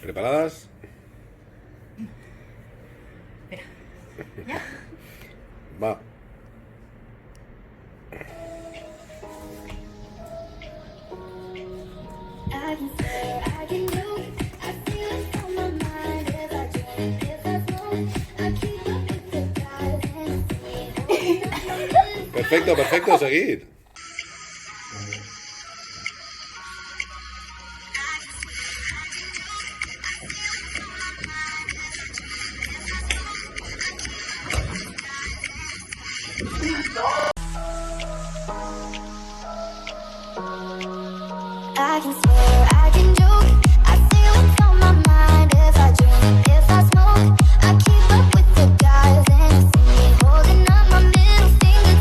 ¿Preparadas? Espera. ¿Ya? Va. Perfecto, perfecto, seguid. I can swear, I can joke. I say what's on my mind. If I drink, if I smoke, I keep up with the guys and see me holding up my middle finger.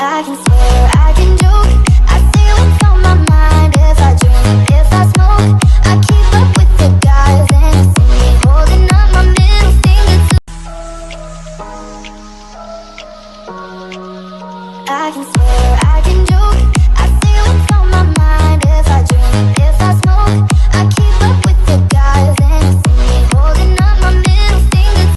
I can swear, I can joke. I say what's on my mind. If I drink, if I smoke, I keep up with the guys and see me holding up my middle finger. I can swear, I can joke. I say what's on my mind. If I drink, if I smoke, I keep up with the guys and see me holding up my middle finger.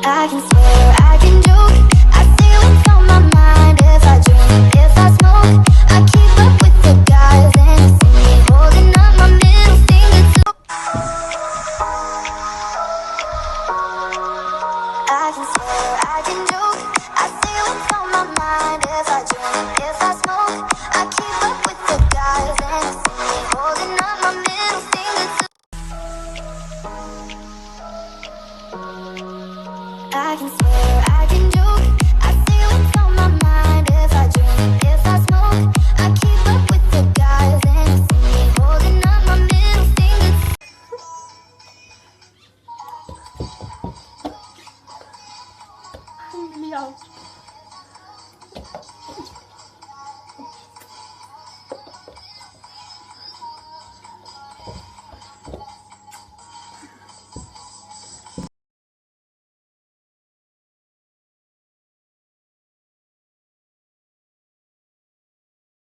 I can swear, I can joke. I say what's on my mind. If I drink, if I smoke, I keep up with the guys and see me holding up my middle finger. I can swear, I can joke. I say what's on my mind. If I drink, if I smoke, I keep up with the guys and see me holding up my middle finger. I can swear, I can joke. I say what's on my mind. If I drink, if I smoke, I keep up with the guys and see me holding up my middle finger. Liao.